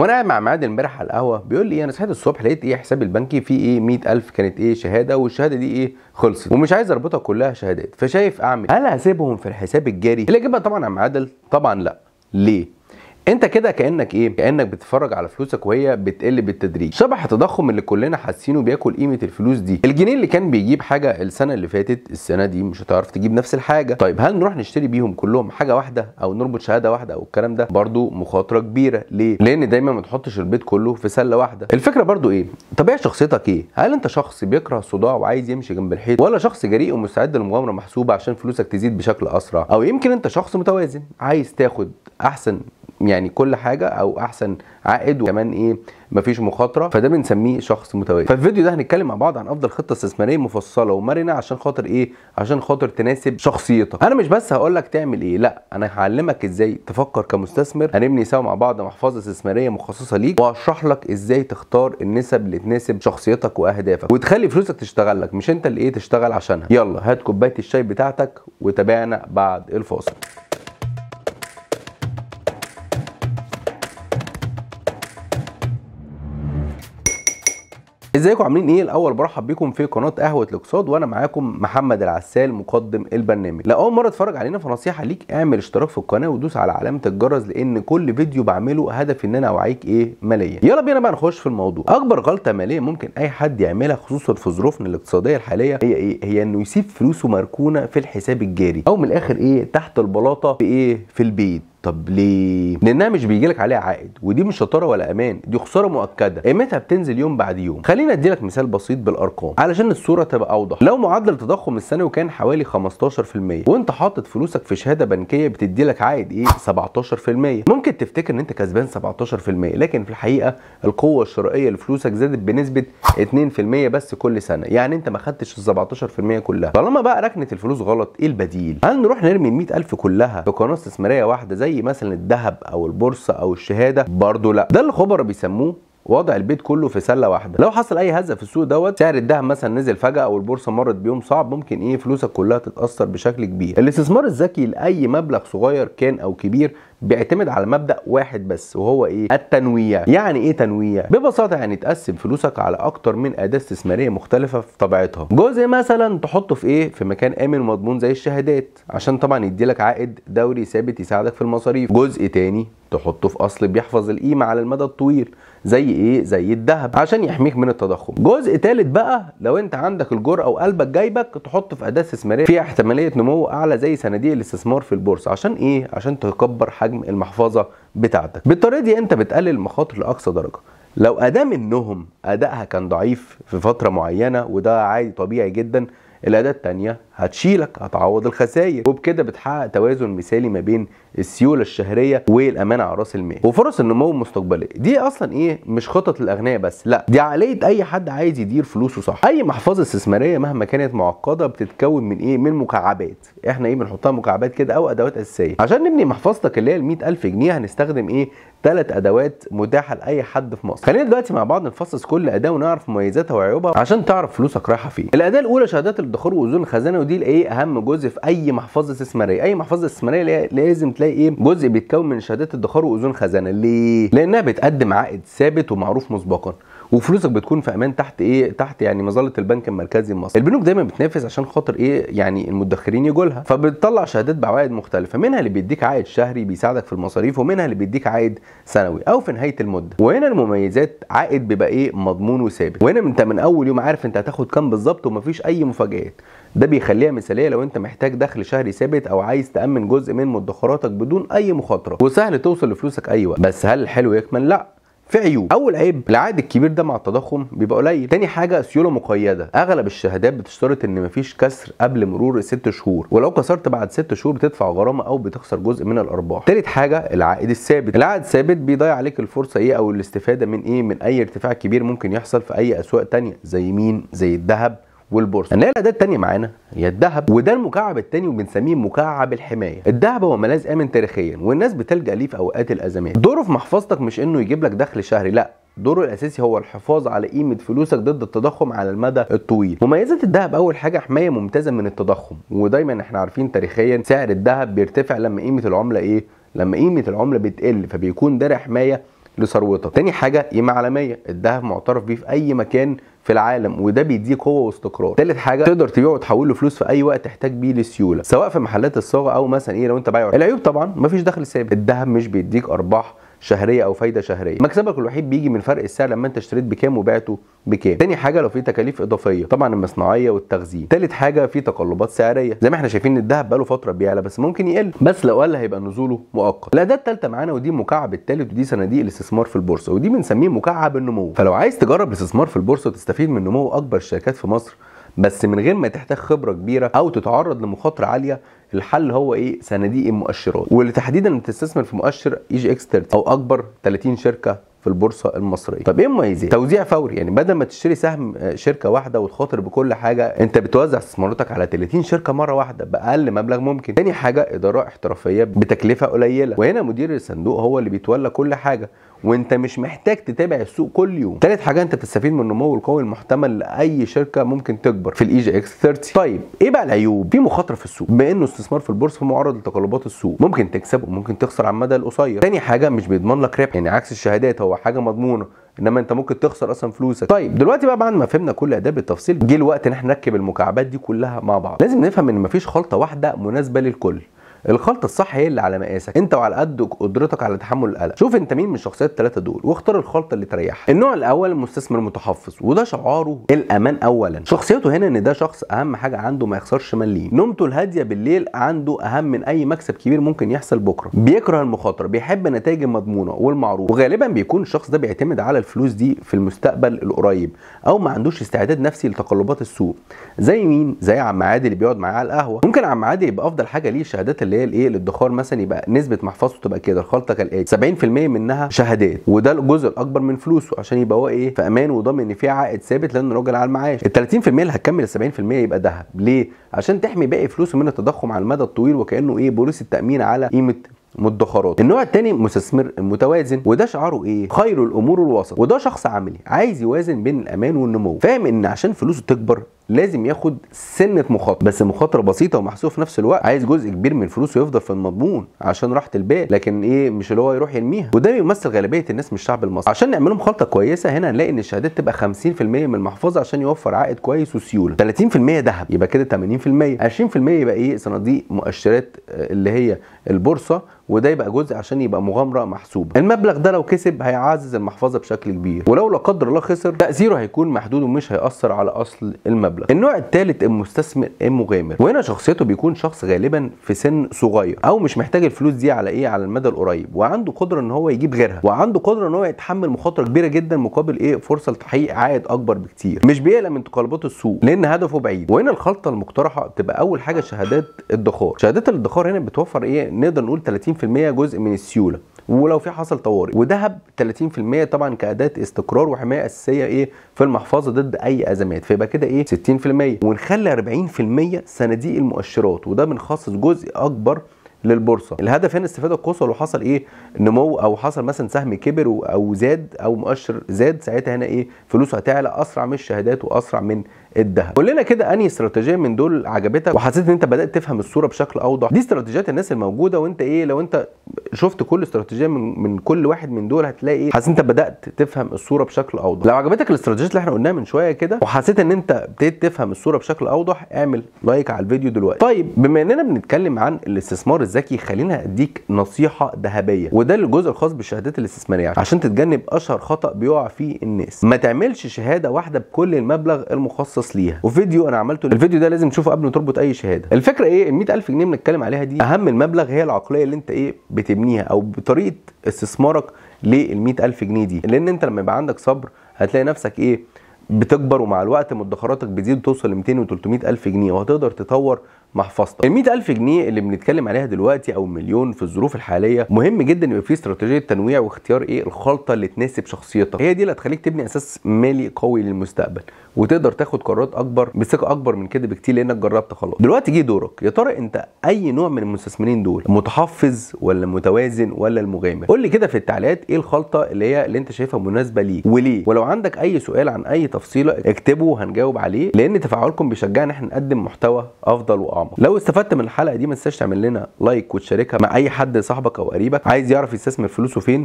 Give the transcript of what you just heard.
وانا قاعد مع معاد امبارح على القهوه بيقول لي انا صحيت الصبح لقيت حسابي البنكي فيه 100,000 كانت شهاده، والشهاده دي خلصت ومش عايز اربطها كلها شهادات، فشايف اعمل هل هسيبهم في الحساب الجاري؟ الاجابه طبعا يا عم عادل طبعا لا. ليه؟ انت كده كانك بتتفرج على فلوسك وهي بتقل بالتدريج، شبح التضخم اللي كلنا حاسينه بياكل قيمه الفلوس دي. الجنيه اللي كان بيجيب حاجه السنه اللي فاتت السنه دي مش هتعرف تجيب نفس الحاجه. طيب هل نروح نشتري بيهم كلهم حاجه واحده او نربط شهاده واحده او الكلام ده؟ برضو مخاطره كبيره. ليه؟ لان دايما ما تحطش البيت كله في سله واحده. الفكره برضو طبيعه شخصيتك هل انت شخص بيكره الصداع وعايز يمشي جنب الحيط، ولا شخص جريء ومستعد للمغامره محسوبه عشان فلوسك تزيد بشكل اسرع؟ او يمكن انت شخص متوازن عايز تاخد احسن كل حاجه او احسن عائد وكمان مفيش مخاطره، فده بنسميه شخص متوازن. ففي الفيديو ده هنتكلم مع بعض عن افضل خطه استثماريه مفصله ومرنه عشان خاطر عشان خاطر تناسب شخصيتك. انا مش بس هقول لك تعمل لا، انا هعلمك ازاي تفكر كمستثمر. هنبني سوا مع بعض محفظه استثماريه مخصصه ليك، وهشرح لك ازاي تختار النسب اللي تناسب شخصيتك واهدافك وتخلي فلوسك تشتغل لك مش انت اللي تشتغل عشانها. يلا هات كوبايه الشاي بتاعتك وتابعنا بعد الفاصل. ازيكم عاملين الاول برحب بيكم في قناه قهوه الاقتصاد، وانا معاكم محمد العسال مقدم البرنامج. لو اول مره تتفرج علينا فنصيحه ليك اعمل اشتراك في القناه ودوس على علامه الجرس، لان كل فيديو بعمله هدفي ان انا اوعيك ماليا. يلا بينا بقى نخش في الموضوع. اكبر غلطه ماليه ممكن اي حد يعملها خصوصا في ظروفنا الاقتصاديه الحاليه هي انه يسيب فلوسه مركونه في الحساب الجاري، او من الاخر تحت البلاطه في البيت. طب ليه؟ لانها مش بيجيلك عليها عائد، ودي مش شطاره ولا امان، دي خساره مؤكده قيمتها بتنزل يوم بعد يوم. خلينا اديلك مثال بسيط بالارقام علشان الصوره تبقى اوضح. لو معدل التضخم السنوي كان حوالي 15% وانت حاطط فلوسك في شهاده بنكيه بتديلك عائد 17%، ممكن تفتكر ان انت كسبان 17%، لكن في الحقيقه القوه الشرائيه لفلوسك زادت بنسبه 2% بس كل سنه، يعني انت ما خدتش ال 17% كلها. طالما بقى ركنه الفلوس غلط، البديل؟ هل نروح نرمي ال 100,000 كلها في قناه استثماريه واحده زي مثلا الذهب او البورصه او الشهاده؟ برضه لا. ده اللي الخبراء بيسموه وضع البيت كله في سله واحده. لو حصل اي هزه في السوق سعر الذهب مثلا نزل فجاه او البورصه مرت بيوم صعب، ممكن فلوسك كلها تتاثر بشكل كبير. الاستثمار الذكي لاي مبلغ صغير كان او كبير بيعتمد على مبدأ واحد بس، وهو التنويع. يعني تنويع؟ ببساطه تقسم فلوسك على اكتر من اداه استثماريه مختلفه في طبيعتها. جزء مثلا تحطه في مكان امن ومضمون زي الشهادات عشان طبعا يديلك عائد دوري ثابت يساعدك في المصاريف. جزء تاني تحطه في اصل بيحفظ القيمه على المدى الطويل زي الذهب عشان يحميك من التضخم. جزء ثالث بقى لو انت عندك الجرأه وقلبك جايبك تحطه في اداه استثماريه فيها احتماليه نمو اعلى زي صناديق الاستثمار في البورصه. عشان عشان تكبر حجم المحفظه بتاعتك. بالطريقه دي انت بتقلل المخاطر لاقصى درجه. لو اداه منهم ادائها كان ضعيف في فتره معينه، وده عادي طبيعي جدا، الاداه الثانيه هتشيلك، هتعوض الخسائر، وبكده بتحقق توازن مثالي ما بين السيوله الشهريه والامانه على راس المال وفرص النمو المستقبليه. دي اصلا مش خطط الاغنياء بس، لا، دي عقليه اي حد عايز يدير فلوسه صح. اي محفظه استثماريه مهما كانت معقده بتتكون من مكعبات. احنا بنحطها مكعبات كده او ادوات اساسيه. عشان نبني محفظتك اللي هي ال 100,000 جنيه هنستخدم 3 ادوات متاحه لاي حد في مصر. خلينا دلوقتي مع بعض نفصص كل اداه ونعرف مميزاتها وعيوبها عشان تعرف فلوسك رايحه فين. الاداه الاولى شهادات الادخار واذون الخزانه، ودي اهم جزء في اي محفظه استثماريه. اي محفظه استثماريه لازم تلاقي جزء بيتكون من شهادات الادخار واذون خزانه. ليه؟ لانها بتقدم عائد ثابت ومعروف مسبقا، وفلوسك بتكون في امان تحت مظله البنك المركزي المصري. البنوك دايما بتنافس عشان خاطر المدخرين يجوا لها، فبتطلع شهادات بعوائد مختلفه، منها اللي بيديك عائد شهري بيساعدك في المصاريف، ومنها اللي بيديك عائد سنوي او في نهايه المده. وهنا المميزات عائد بيبقى مضمون وثابت، وهنا انت من اول يوم عارف انت هتاخد كام بالظبط ومفيش اي مفاجآت. ده بيخليها مثاليه لو انت محتاج دخل شهري ثابت او عايز تامن جزء من مدخراتك بدون اي مخاطره، وسهل توصل لفلوسك اي وقت. بس هل الحلو يكمل؟ لا، في عيوب. اول عيب العائد الكبير ده مع التضخم بيبقى قليل. تاني حاجه سيوله مقيده. اغلب الشهادات بتشترط ان مفيش كسر قبل مرور 6 شهور، ولو كسرت بعد 6 شهور بتدفع غرامه او بتخسر جزء من الارباح. تالت حاجه العائد الثابت. العائد الثابت بيضيع عليك الفرصه او الاستفاده من اي ارتفاع كبير ممكن يحصل في اي اسواق تانية زي الذهب والبورصه. هنلاقي الاداه الثانيه معانا هي الذهب، وده المكعب الثاني وبنسميه مكعب الحمايه. الذهب هو ملاذ امن تاريخيا والناس بتلجا ليه في اوقات الازمات. دوره في محفظتك مش انه يجيب لك دخل شهري، لا، دوره الاساسي هو الحفاظ على قيمه فلوسك ضد التضخم على المدى الطويل. مميزات الذهب اول حاجه حمايه ممتازه من التضخم، ودايما احنا عارفين تاريخيا سعر الذهب بيرتفع لما قيمه العمله بتقل، فبيكون درع حمايه لثروتك. تاني حاجه قيمه عالميه، الذهب معترف بيه في اي مكان في العالم وده بيديه قوه واستقرار. تالت حاجه تقدر تبيعه وتحول له فلوس في اي وقت تحتاج بيه للسيوله، سواء في محلات الصاغه او مثلا لو انت بايع. العيوب طبعا مفيش دخل ثابت، الذهب مش بيديك ارباح شهريه او فايده شهريه، مكسبك الوحيد بيجي من فرق السعر لما انت اشتريت بكام وبعته بكام. تاني حاجه لو في تكاليف اضافيه طبعا المصنعيه والتخزين. تالت حاجه في تقلبات سعريه، زي ما احنا شايفين ان الذهب بقاله فتره بيعلى بس ممكن يقل، بس لو قل هيبقى نزوله مؤقت. الاداه الثالثه معانا ودي المكعب الثالث، ودي صناديق الاستثمار في البورصه، ودي بنسميه مكعب النمو. فلو عايز تجرب الاستثمار في البورصه وتستفيد من نمو اكبر الشركات في مصر بس من غير ما تحتاج خبره كبيره او تتعرض لمخاطره عاليه، الحل هو صناديق المؤشرات، واللي تحديدا بتستثمر في مؤشر EGX 30 او اكبر 30 شركه في البورصه المصريه. طب ايه مميزات؟ توزيع فوري، يعني بدل ما تشتري سهم شركه واحده وتخاطر بكل حاجه، انت بتوزع استثماراتك على 30 شركه مره واحده باقل مبلغ ممكن. تاني حاجه اداره احترافيه بتكلفه قليله، وهنا مدير الصندوق هو اللي بيتولى كل حاجه وانت مش محتاج تتابع السوق كل يوم. تالت حاجه انت بتستفيد من النمو القوي المحتمل لاي شركه ممكن تكبر في EGX 30. طيب ايه بقى العيوب؟ في مخاطره في السوق، بانه استثمار في البورصه معرض لتقلبات السوق، ممكن تكسب وممكن تخسر على المدى القصير. تاني حاجه مش بيضمن لك ربح، يعني عكس الشهادات هو حاجه مضمونه انما انت ممكن تخسر اصلا فلوسك. طيب دلوقتي بقى بعد ما فهمنا كل اداب بالتفصيل، جه الوقت ان احنا نركب المكعبات دي كلها مع بعض. لازم نفهم ان مفيش خلطه واحده مناسبه للكل، الخلطه الصح هي اللي على مقاسك انت وعلى قد قدرتك على تحمل القلق. شوف انت مين من الشخصيات الثلاثه دول واختار الخلطه اللي تريحك. النوع الاول المستثمر المتحفظ، وده شعاره الامان اولا. شخصيته هنا ان ده شخص اهم حاجه عنده ما يخسرش مليم، نومته الهاديه بالليل عنده اهم من اي مكسب كبير ممكن يحصل بكره، بيكره المخاطره، بيحب النتائج المضمونه والمعروف، وغالبا بيكون الشخص ده بيعتمد على الفلوس دي في المستقبل القريب او ما عندوش استعداد نفسي لتقلبات السوق. زي مين؟ زي عم عادل اللي بيقعد معاه على القهوه. ممكن عم عادل يبقى افضل حاجه ليه الشهادات اللي هي الادخار مثلا، يبقى نسبه محفظته تبقى كده الخلطه كالاتي: 70% منها شهادات وده الجزء الاكبر من فلوسه عشان يبقى هو في امان وضامن ان في عائد ثابت لانه راجل على المعاش. ال 30% اللي هتكمل ال 70% يبقى ذهب. ليه؟ عشان تحمي باقي فلوسه من التضخم على المدى الطويل، وكانه بوليس التامين على قيمه مدخرات. النوع الثاني مستثمر المتوازن، وده شعاره خير الامور الوسط، وده شخص عملي عايز يوازن بين الامان والنمو، فاهم ان عشان فلوسه تكبر لازم ياخد سنه مخاطره بس مخاطره بسيطه ومحسوبه في نفس الوقت، عايز جزء كبير من فلوسه يفضل في المضمون عشان راحه البال، لكن مش اللي هو يروح يرميها، وده بيمثل غالبيه الناس من الشعب المصري. عشان نعملهم خلطه كويسه هنا هنلاقي ان الشهادات تبقى 50% من المحفظه عشان يوفر عائد كويس وسيوله، 30% ذهب يبقى كده 80%، 20% يبقى صناديق مؤشرات اللي هي البورصه، وده يبقى جزء عشان يبقى مغامره محسوبه. المبلغ ده لو كسب هيعزز المحفظه بشكل كبير، ولو لا قدر الله خسر تاثيره هيكون محدود ومش هياثر على اصل المبلغ. النوع الثالث المستثمر المغامر، وهنا شخصيته بيكون شخص غالبا في سن صغير او مش محتاج الفلوس دي على على المدى القريب، وعنده قدره ان هو يجيب غيرها، وعنده قدره ان هو يتحمل مخاطره كبيره جدا مقابل فرصه لتحقيق عائد اكبر بكتير، مش بيقلق من تقلبات السوق لان هدفه بعيد. وهنا الخلطه المقترحه بتبقى اول حاجه شهادات الادخار. شهادات الادخار هنا بتوفر نقدر نقول 30% جزء من السيوله ولو في حصل طوارئ، وذهب 30% طبعا كأداة استقرار وحمايه اساسيه في المحفظه ضد اي ازمات، فيبقى كده 60%، ونخلي 40% صناديق المؤشرات، وده بنخصص جزء اكبر للبورصه. الهدف هنا استفاده القصوى لو حصل نمو او حصل مثلا سهم كبر او زاد او مؤشر زاد، ساعتها هنا فلوسه هتعلى اسرع من الشهادات واسرع من الذهب. قول لنا كده انهي استراتيجيه من دول عجبتك وحسيت ان انت بدات تفهم الصوره بشكل اوضح. دي استراتيجيات الناس الموجوده، وانت لو انت شفت كل استراتيجيه من كل واحد من دول هتلاقي حسيت انت بدات تفهم الصوره بشكل اوضح. لو عجبتك الاستراتيجيات اللي احنا قلناها من شويه كده وحسيت ان انت ابتديت تفهم الصوره بشكل اوضح، اعمل لايك على الفيديو دلوقتي. طيب بما اننا بنتكلم عن الاستثمار الذكي، خلينا اديك نصيحه ذهبيه، وده الجزء الخاص بالشهادات الاستثماريه عشان تتجنب اشهر خطا بيقع فيه الناس. ما تعملش شهاده واحده بكل المبلغ المخصص ليها، وفيديو انا عملته الفيديو ده لازم تشوفه قبل ما تربط اي شهاده. الفكره ال 100000 جنيه بنتكلم عليها دي اهم المبلغ، هي العقليه اللي انت بتبنيها او بطريقه استثمارك لل 100000 جنيه دي، لان انت لما يبقى عندك صبر هتلاقي نفسك بتكبر، ومع الوقت مدخراتك بتزيد وتوصل ل 200 و 300 الف جنيه، وهتقدر تطور محفظتك. ال 100000 جنيه اللي بنتكلم عليها دلوقتي او المليون في الظروف الحاليه، مهم جدا يبقى في استراتيجيه تنويع واختيار الخلطه اللي تناسب شخصيتك، هي دي اللي هتخليك تبني اساس مالي قوي للمستقبل، وتقدر تاخد قرارات اكبر بثقه اكبر من كده بكتير لانك جربت خلاص. دلوقتي جه دورك، يا ترى انت اي نوع من المستثمرين دول؟ متحفظ ولا متوازن ولا المغامر؟ قول لي كده في التعليقات الخلطه اللي انت شايفها مناسبه ليك وليه. ولو عندك اي سؤال عن اي تفصيله اكتبه وهنجاوب عليه، لان تفاعلكم بيشجعنا احنا نقدم محتوى افضل واعمق. لو استفدت من الحلقه دي ما تنساش تعمل لنا لايك وتشاركها مع اي حد صاحبك او قريبك عايز يعرف يستثمر فلوسه فين،